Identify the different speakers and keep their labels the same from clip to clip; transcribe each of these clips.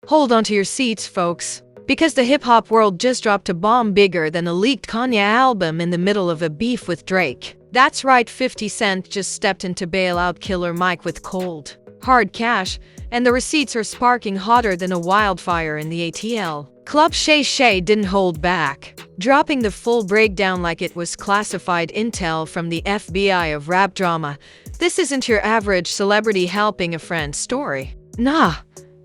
Speaker 1: Hold on to your seats, folks, because the hip-hop world just dropped a bomb bigger than a leaked Kanye album in the middle of a beef with Drake. That's right, 50 Cent just stepped in to bail out Killer Mike with cold, hard cash, and the receipts are sparking hotter than a wildfire in the ATL. Club Shay Shay didn't hold back, dropping the full breakdown like it was classified intel from the FBI of rap drama. This isn't your average celebrity helping a friend story. Nah,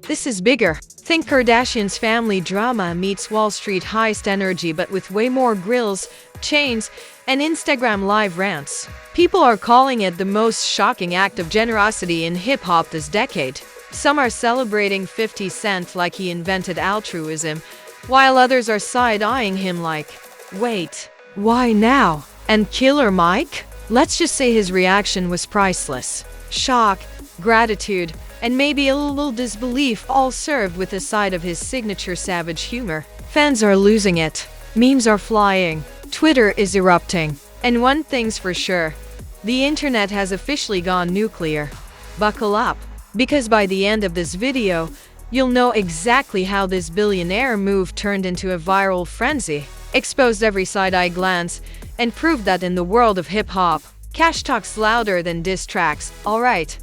Speaker 1: this is bigger. Think Kardashian's family drama meets Wall Street heist energy, but with way more grills, chains, and Instagram live rants. People are calling it the most shocking act of generosity in hip-hop this decade. Some are celebrating 50 Cent like he invented altruism, while others are side-eyeing him like, wait, why now? And Killer Mike? Let's just say his reaction was priceless. Shock, gratitude, and maybe a little disbelief, all served with a side of his signature savage humor. Fans are losing it. Memes are flying. Twitter is erupting. And one thing's for sure, the internet has officially gone nuclear. Buckle up, because by the end of this video, you'll know exactly how this billionaire move turned into a viral frenzy, exposed every side-eye glance, and proved that in the world of hip-hop, cash talks louder than diss tracks. Alright,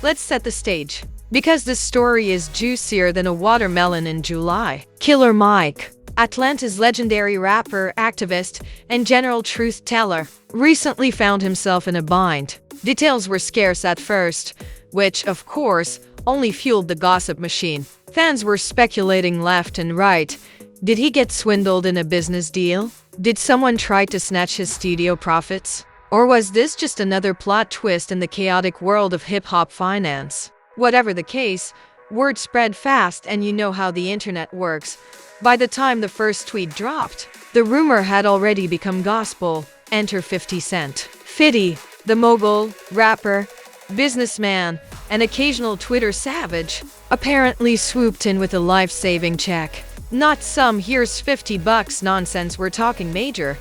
Speaker 1: let's set the stage, because this story is juicier than a watermelon in July. Killer Mike, Atlanta's legendary rapper, activist, and general truth teller, recently found himself in a bind. Details were scarce at first, which, of course, only fueled the gossip machine. Fans were speculating left and right. Did he get swindled in a business deal? Did someone try to snatch his studio profits? Or was this just another plot twist in the chaotic world of hip-hop finance? Whatever the case, word spread fast, and you know how the internet works. By the time the first tweet dropped, the rumor had already become gospel. Enter 50 Cent. 50, the mogul, rapper, businessman, and occasional Twitter savage, apparently swooped in with a life-saving check. Not some "here's $50" nonsense, we're talking major,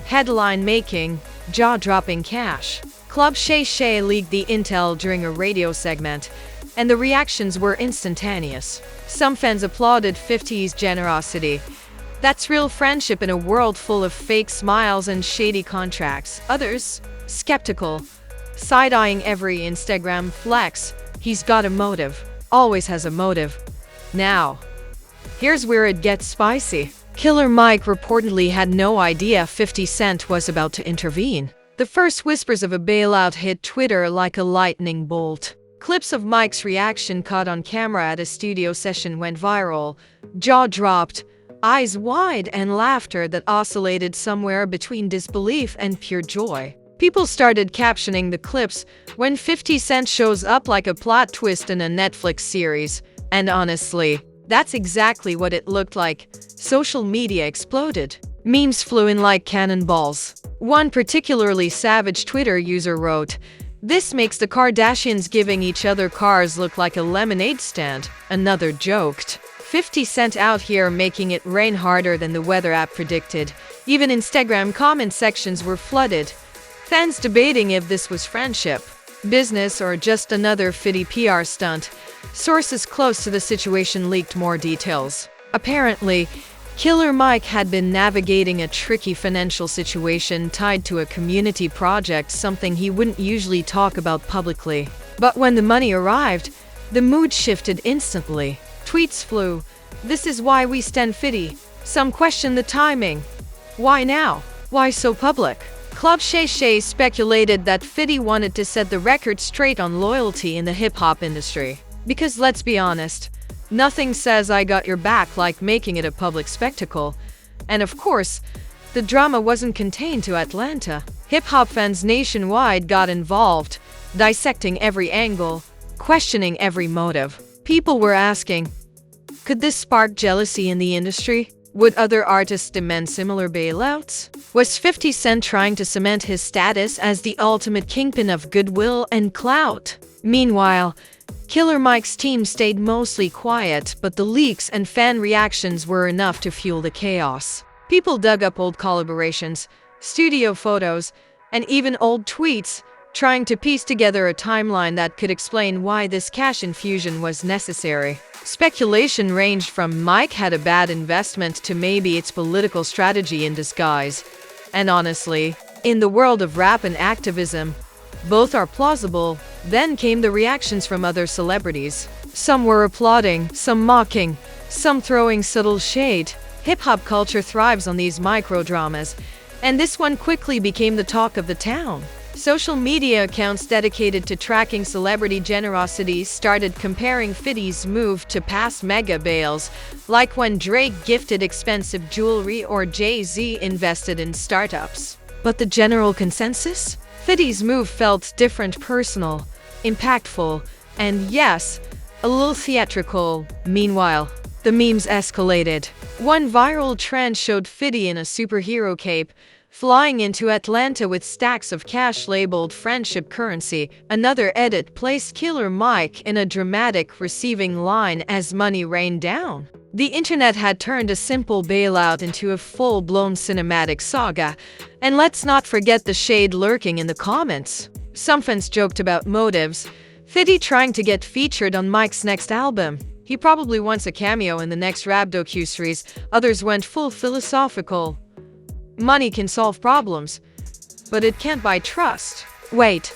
Speaker 1: headline-making, jaw-dropping cash. Club Shay Shay leaked the intel during a radio segment, and the reactions were instantaneous. Some fans applauded 50's generosity. That's real friendship in a world full of fake smiles and shady contracts. Others, skeptical, side-eyeing every Instagram flex. He's got a motive. Always has a motive. Now, here's where it gets spicy. Killer Mike reportedly had no idea 50 Cent was about to intervene. The first whispers of a bailout hit Twitter like a lightning bolt. Clips of Mike's reaction caught on camera at a studio session went viral. Jaw dropped, eyes wide, and laughter that oscillated somewhere between disbelief and pure joy. People started captioning the clips when 50 Cent shows up like a plot twist in a Netflix series. And honestly, that's exactly what it looked like. Social media exploded. Memes flew in like cannonballs. One particularly savage Twitter user wrote, "This makes the Kardashians giving each other cars look like a lemonade stand." Another joked, 50 Cent out here making it rain harder than the weather app predicted. Even Instagram comment sections were flooded. Fans debating if this was friendship, business, or just another 50 PR stunt. Sources close to the situation leaked more details. Apparently, Killer Mike had been navigating a tricky financial situation tied to a community project, something he wouldn't usually talk about publicly. But when the money arrived, the mood shifted instantly. Tweets flew, "This is why we stand 50. Some questioned the timing. Why now? Why so public? Club Shay Shay speculated that 50 wanted to set the record straight on loyalty in the hip-hop industry. Because let's be honest, nothing says "I got your back" like making it a public spectacle. And of course, the drama wasn't contained to Atlanta. Hip-hop fans nationwide got involved, dissecting every angle, questioning every motive. People were asking, could this spark jealousy in the industry? Would other artists demand similar bailouts? Was 50 Cent trying to cement his status as the ultimate kingpin of goodwill and clout? Meanwhile, Killer Mike's team stayed mostly quiet, but the leaks and fan reactions were enough to fuel the chaos. People dug up old collaborations, studio photos, and even old tweets, trying to piece together a timeline that could explain why this cash infusion was necessary. Speculation ranged from Mike had a bad investment to maybe it's political strategy in disguise. And honestly, in the world of rap and activism, both are plausible. Then came the reactions from other celebrities. Some were applauding, some mocking, some throwing subtle shade. Hip-hop culture thrives on these micro-dramas, and this one quickly became the talk of the town. Social media accounts dedicated to tracking celebrity generosity started comparing 50's move to past mega bails, like when Drake gifted expensive jewelry or Jay-Z invested in startups. But the general consensus? 50's move felt different, personal, impactful, and yes, a little theatrical. Meanwhile, the memes escalated. One viral trend showed 50 in a superhero cape, flying into Atlanta with stacks of cash labeled friendship currency. Another edit placed Killer Mike in a dramatic receiving line as money rained down. The internet had turned a simple bailout into a full-blown cinematic saga. And let's not forget the shade lurking in the comments. Some fans joked about motives. 50 trying to get featured on Mike's next album. He probably wants a cameo in the next rap docuseries. Others went full philosophical. Money can solve problems, but it can't buy trust. Wait,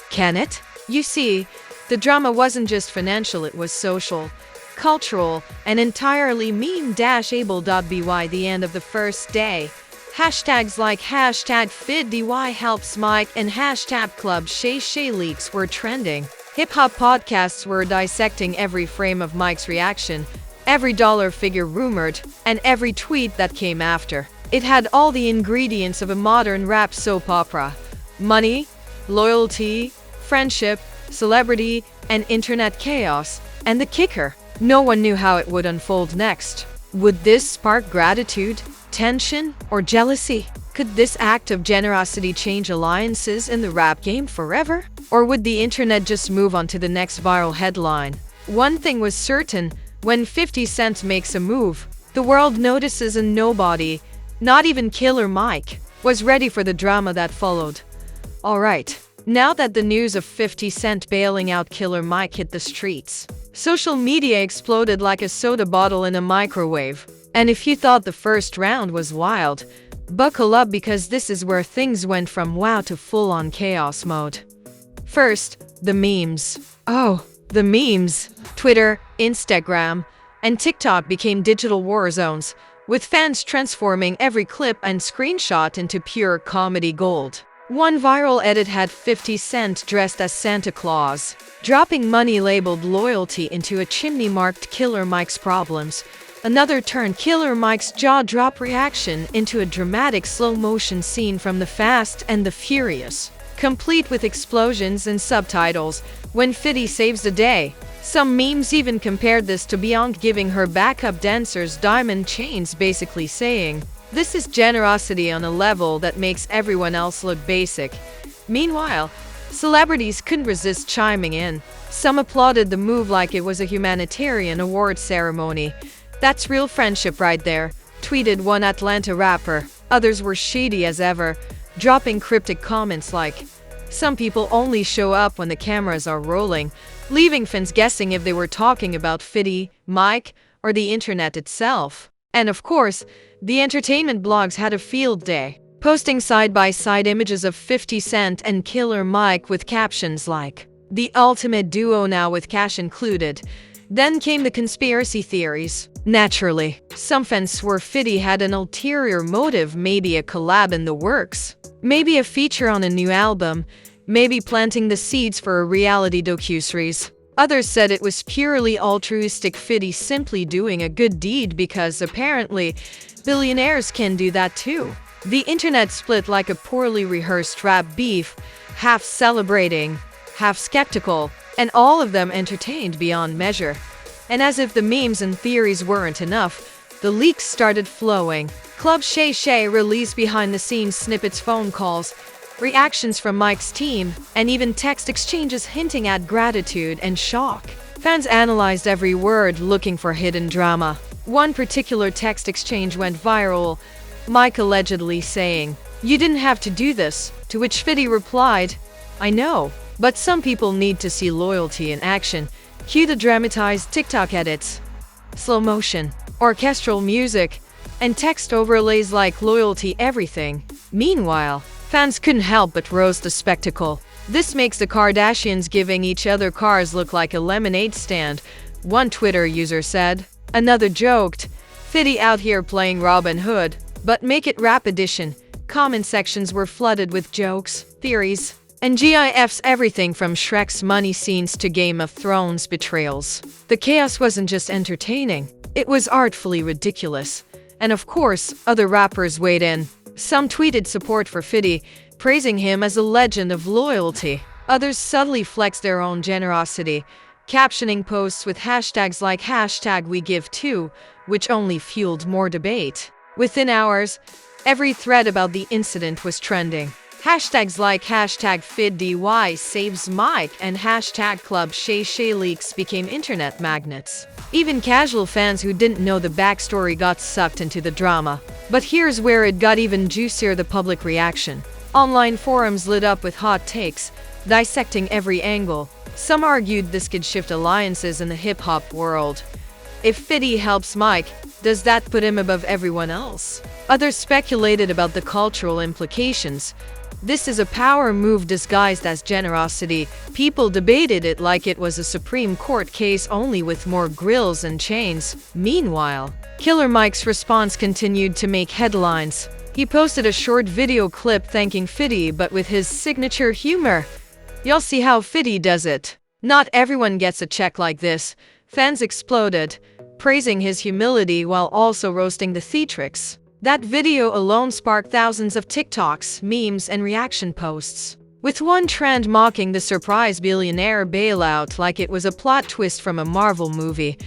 Speaker 1: can it? You see, the drama wasn't just financial, it was social, cultural, and entirely meme-able.by the end of the first day. Hashtags like #FidDY helps Mike and #Club Shay Shay leaks were trending. Hip-hop podcasts were dissecting every frame of Mike's reaction, every dollar figure rumored, and every tweet that came after. It had all the ingredients of a modern rap soap opera. Money, loyalty, friendship, celebrity, and internet chaos. And the kicker, no one knew how it would unfold next. Would this spark gratitude, tension, or jealousy? Could this act of generosity change alliances in the rap game forever? Or would the internet just move on to the next viral headline? One thing was certain, when 50 Cent makes a move, the world notices, and nobody, not even Killer Mike, was ready for the drama that followed. Alright, now that the news of 50 Cent bailing out Killer Mike hit the streets, social media exploded like a soda bottle in a microwave. And if you thought the first round was wild, buckle up, because this is where things went from wow to full-on chaos mode. First, the memes. Oh, the memes. Twitter, Instagram, and TikTok became digital war zones, with fans transforming every clip and screenshot into pure comedy gold. One viral edit had 50 Cent dressed as Santa Claus, dropping money labeled loyalty into a chimney marked Killer Mike's problems. Another turned Killer Mike's jaw-drop reaction into a dramatic slow-motion scene from The Fast and the Furious, complete with explosions and subtitles, when 50 saves the day. Some memes even compared this to Beyonce giving her backup dancers diamond chains, basically saying, "This is generosity on a level that makes everyone else look basic." Meanwhile, celebrities couldn't resist chiming in. Some applauded the move like it was a humanitarian award ceremony. "That's real friendship right there," tweeted one Atlanta rapper. Others were shady as ever, dropping cryptic comments like, "Some people only show up when the cameras are rolling," leaving fans guessing if they were talking about 50, Mike, or the internet itself. And of course, the entertainment blogs had a field day, posting side-by-side images of 50 Cent and Killer Mike with captions like, "The ultimate duo now with cash included." Then came the conspiracy theories. Naturally, some fans swore 50 had an ulterior motive, maybe a collab in the works, maybe a feature on a new album, maybe planting the seeds for a reality docuseries. Others said it was purely altruistic, 50 simply doing a good deed because apparently billionaires can do that too. The internet split like a poorly rehearsed rap beef, half celebrating, half skeptical, and all of them entertained beyond measure. And as if the memes and theories weren't enough, the leaks started flowing. Club Shay Shay released behind-the-scenes snippets, phone calls, reactions from Mike's team, and even text exchanges hinting at gratitude and shock. Fans analyzed every word, looking for hidden drama. One particular text exchange went viral, Mike allegedly saying, "You didn't have to do this," to which 50 replied, I know, but some people need to see loyalty in action. Cue the dramatized TikTok edits, slow motion, orchestral music, and text overlays like loyalty everything. Meanwhile, fans couldn't help but roast the spectacle. This makes the Kardashians giving each other cars look like a lemonade stand, one Twitter user said. Another joked, "Fitty out here playing Robin Hood, but make it rap edition." Comment sections were flooded with jokes, theories, and GIFs, everything from Shrek's money scenes to Game of Thrones betrayals. The chaos wasn't just entertaining, it was artfully ridiculous. And of course, other rappers weighed in. Some tweeted support for Fitty, praising him as a legend of loyalty. Others subtly flexed their own generosity, captioning posts with hashtags like #WeGiveToo, which only fueled more debate. Within hours, every thread about the incident was trending. Hashtags like #FidDY saves Mike and #Club Shay Shay leaks became internet magnets. Even casual fans who didn't know the backstory got sucked into the drama. But here's where it got even juicier: the public reaction. Online forums lit up with hot takes, dissecting every angle. Some argued this could shift alliances in the hip-hop world. If Fitty helps Mike, does that put him above everyone else? Others speculated about the cultural implications. This is a power move disguised as generosity. People debated it like it was a Supreme Court case, only with more grills and chains. Meanwhile, Killer Mike's response continued to make headlines. He posted a short video clip thanking Fitty, but with his signature humor. "You'll see how Fitty does it. Not everyone gets a check like this." Fans exploded, praising his humility while also roasting the theatrics. That video alone sparked thousands of TikToks, memes, and reaction posts, with one trend mocking the surprise billionaire bailout like it was a plot twist from a Marvel movie.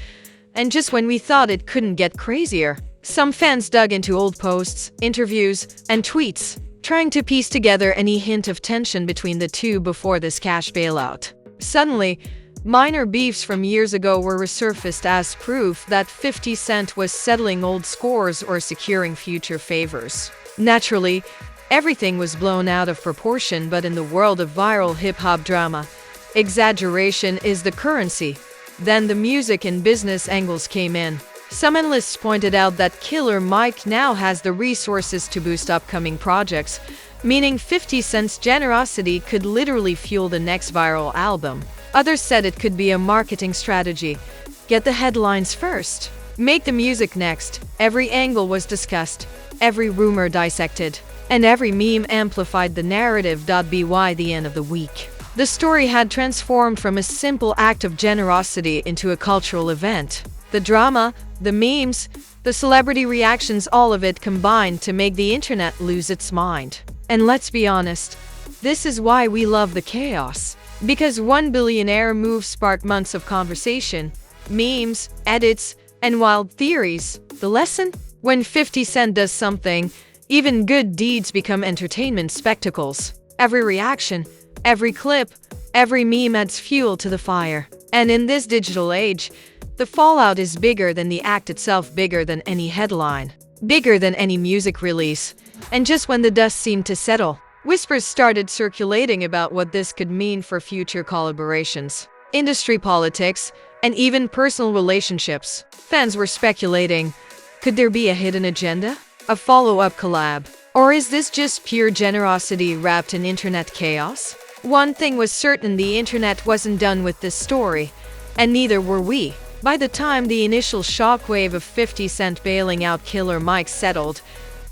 Speaker 1: And just when we thought it couldn't get crazier, some fans dug into old posts, interviews, and tweets, trying to piece together any hint of tension between the two before this cash bailout. Suddenly, minor beefs from years ago were resurfaced as proof that 50 Cent was settling old scores or securing future favors. Naturally, everything was blown out of proportion, but in the world of viral hip-hop drama, exaggeration is the currency. Then the music and business angles came in. Some analysts pointed out that Killer Mike now has the resources to boost upcoming projects, meaning 50 Cent's generosity could literally fuel the next viral album. Others said it could be a marketing strategy. Get the headlines first, make the music next. Every angle was discussed, every rumor dissected, and every meme amplified the narrative. By the end of the week, the story had transformed from a simple act of generosity into a cultural event. The drama, the memes, the celebrity reactions, all of it combined to make the internet lose its mind. And let's be honest, this is why we love the chaos. Because one billionaire move sparked months of conversation, memes, edits, and wild theories. The lesson? When 50 Cent does something, even good deeds become entertainment spectacles. Every reaction, every clip, every meme adds fuel to the fire. And in this digital age, the fallout is bigger than the act itself, bigger than any headline, bigger than any music release. And just when the dust seemed to settle, whispers started circulating about what this could mean for future collaborations, industry politics, and even personal relationships. Fans were speculating, could there be a hidden agenda? A follow-up collab? Or is this just pure generosity wrapped in internet chaos? One thing was certain: the internet wasn't done with this story, and neither were we. By the time the initial shockwave of 50 Cent bailing out Killer Mike settled,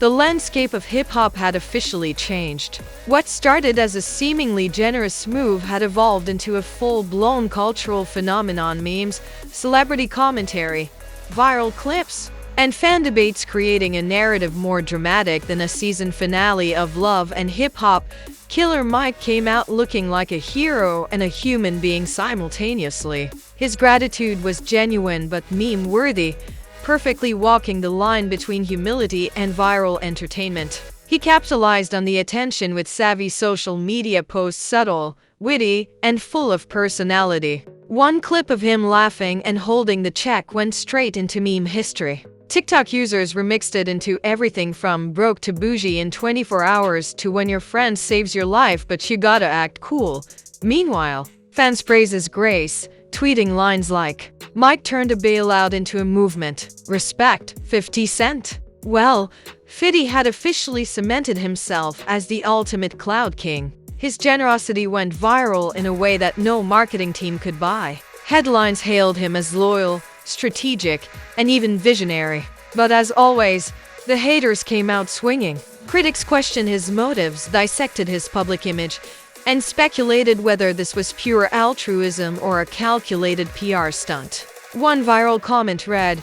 Speaker 1: the landscape of hip-hop had officially changed. What started as a seemingly generous move had evolved into a full-blown cultural phenomenon: memes, celebrity commentary, viral clips, and fan debates, creating a narrative more dramatic than a season finale of Love and Hip-Hop. Killer Mike came out looking like a hero and a human being simultaneously. His gratitude was genuine but meme-worthy, perfectly walking the line between humility and viral entertainment. He capitalized on the attention with savvy social media posts, subtle, witty, and full of personality. One clip of him laughing and holding the check went straight into meme history. TikTok users remixed it into everything from broke to bougie in 24 hours to when your friend saves your life but you gotta act cool. Meanwhile, fans praise his grace, tweeting lines like, "Mike turned a bailout into a movement. Respect, 50 Cent." Well, 50 had officially cemented himself as the ultimate cloud king. His generosity went viral in a way that no marketing team could buy. Headlines hailed him as loyal, strategic, and even visionary. But as always, the haters came out swinging. Critics questioned his motives, dissected his public image, and speculated whether this was pure altruism or a calculated PR stunt. One viral comment read,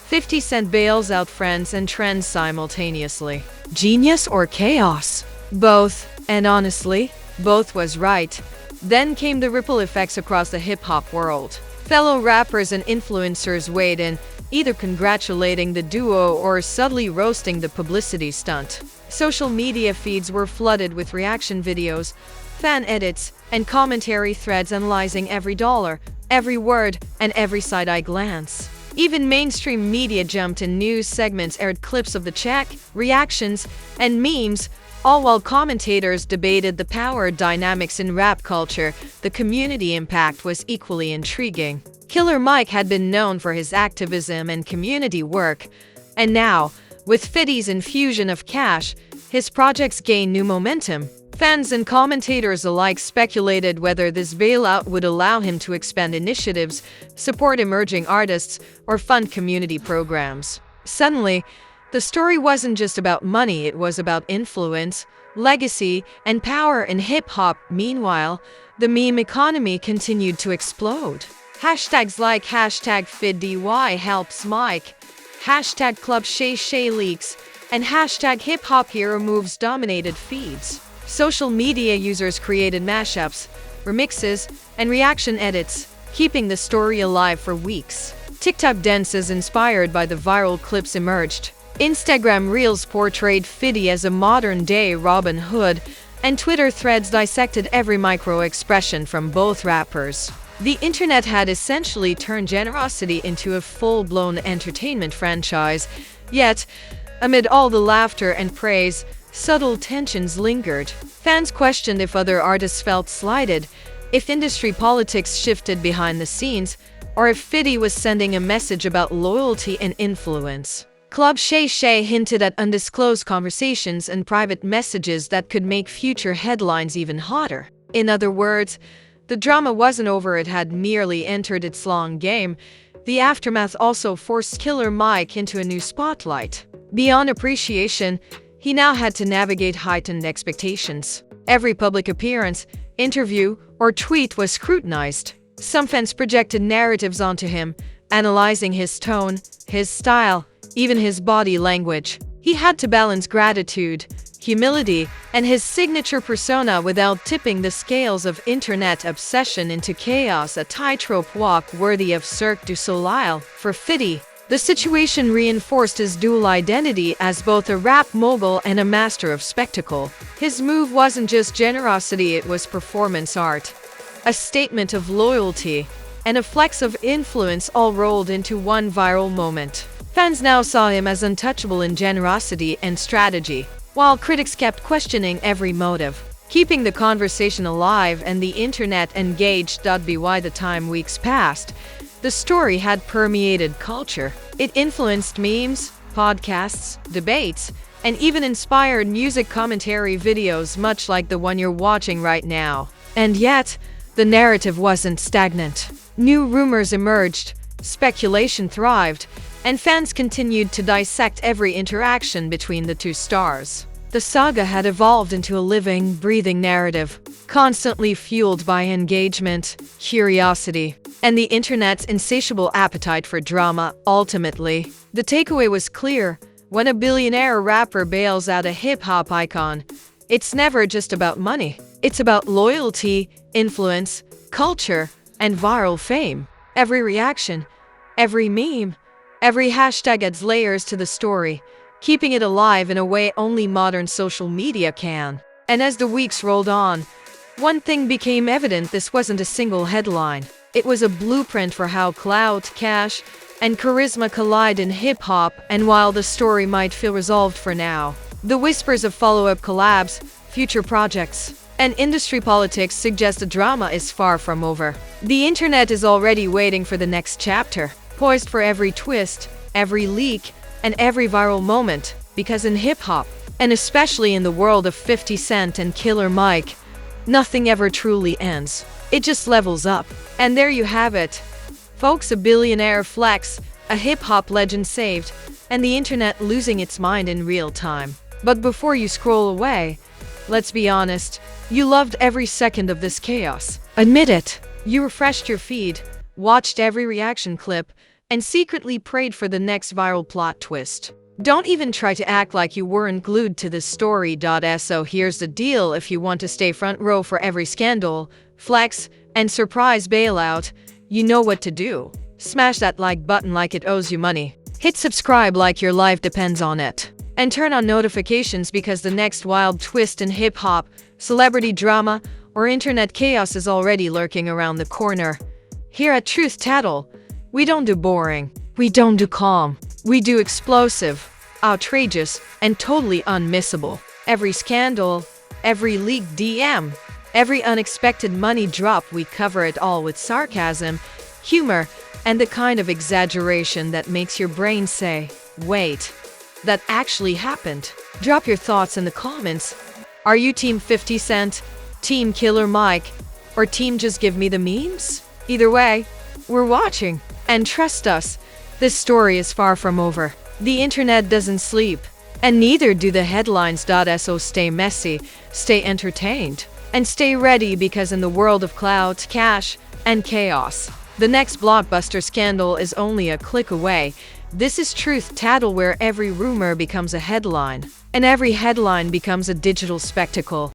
Speaker 1: 50 Cent bails out friends and trends simultaneously. Genius or chaos? Both, and honestly, both was right. Then came the ripple effects across the hip-hop world. Fellow rappers and influencers weighed in, either congratulating the duo or subtly roasting the publicity stunt. Social media feeds were flooded with reaction videos, fan edits, and commentary threads analyzing every dollar, every word, and every side-eye glance. Even mainstream media jumped in, news segments aired clips of the check, reactions, and memes, all while commentators debated the power dynamics in rap culture. The community impact was equally intriguing. Killer Mike had been known for his activism and community work, and now, with 50's infusion of cash, his projects gained new momentum. Fans and commentators alike speculated whether this bailout would allow him to expand initiatives, support emerging artists, or fund community programs. Suddenly, the story wasn't just about money, it was about influence, legacy, and power in hip-hop. Meanwhile, the meme economy continued to explode. Hashtags like hashtag #FidDY helps Mike, hashtag Club Shay Shay leaks, and hashtag hip-hop hero moves dominated feeds. Social media users created mashups, remixes, and reaction edits, keeping the story alive for weeks. TikTok dances inspired by the viral clips emerged. Instagram Reels portrayed 50 as a modern-day Robin Hood, and Twitter threads dissected every micro-expression from both rappers. The internet had essentially turned generosity into a full-blown entertainment franchise, yet, amid all the laughter and praise, subtle tensions lingered. Fans questioned if other artists felt slighted, if industry politics shifted behind the scenes, or if 50 was sending a message about loyalty and influence. Club Shay Shay hinted at undisclosed conversations and private messages that could make future headlines even hotter. In other words, the drama wasn't over, it had merely entered its long game. The aftermath also forced Killer Mike into a new spotlight. Beyond appreciation, he now had to navigate heightened expectations. Every public appearance, interview, or tweet was scrutinized. Some fans projected narratives onto him, analyzing his tone, his style, even his body language. He had to balance gratitude, humility, and his signature persona without tipping the scales of internet obsession into chaos, a tightrope walk worthy of Cirque du Soleil. For 50, the situation reinforced his dual identity as both a rap mogul and a master of spectacle. His move wasn't just generosity, it was performance art, a statement of loyalty, and a flex of influence, all rolled into one viral moment. Fans now saw him as untouchable in generosity and strategy, while critics kept questioning every motive, keeping the conversation alive and the internet engaged. By the time weeks passed, the story had permeated culture. It influenced memes, podcasts, debates, and even inspired music commentary videos, much like the one you're watching right now. And yet, the narrative wasn't stagnant. New rumors emerged, speculation thrived, and fans continued to dissect every interaction between the two stars. The saga had evolved into a living, breathing narrative, constantly fueled by engagement, curiosity, and the internet's insatiable appetite for drama. Ultimately, the takeaway was clear: when a billionaire rapper bails out a hip-hop icon, it's never just about money. It's about loyalty, influence, culture, and viral fame. Every reaction, every meme, every hashtag adds layers to the story, keeping it alive in a way only modern social media can. And as the weeks rolled on, one thing became evident: this wasn't a single headline. It was a blueprint for how clout, cash, and charisma collide in hip-hop, and while the story might feel resolved for now, the whispers of follow-up collabs, future projects, and industry politics suggest the drama is far from over. The internet is already waiting for the next chapter, poised for every twist, every leak, and every viral moment, because in hip-hop, and especially in the world of 50 Cent and Killer Mike, nothing ever truly ends. It just levels up. And there you have it. Folks, a billionaire flex, a hip-hop legend saved, and the internet losing its mind in real time. But before you scroll away, let's be honest, you loved every second of this chaos. Admit it. You refreshed your feed, watched every reaction clip, and secretly prayed for the next viral plot twist. Don't even try to act like you weren't glued to this story. So here's the deal: if you want to stay front row for every scandal, flex, and surprise bailout, you know what to do. Smash that like button like it owes you money. Hit subscribe like your life depends on it. And turn on notifications because the next wild twist in hip-hop, celebrity drama, or internet chaos is already lurking around the corner. Here at Truth Tattle, we don't do boring. We don't do calm. We do explosive, outrageous, and totally unmissable. Every scandal, every leaked DM, every unexpected money drop, we cover it all with sarcasm, humor, and the kind of exaggeration that makes your brain say, wait, that actually happened. Drop your thoughts in the comments. Are you Team 50 Cent, Team Killer Mike, or Team Just Give Me the Memes? Either way, we're watching. And trust us, this story is far from over. The internet doesn't sleep, and neither do the headlines. So stay messy, stay entertained, and stay ready, because in the world of clout, cash, and chaos, the next blockbuster scandal is only a click away. This is Truth Tattle, where every rumor becomes a headline, and every headline becomes a digital spectacle.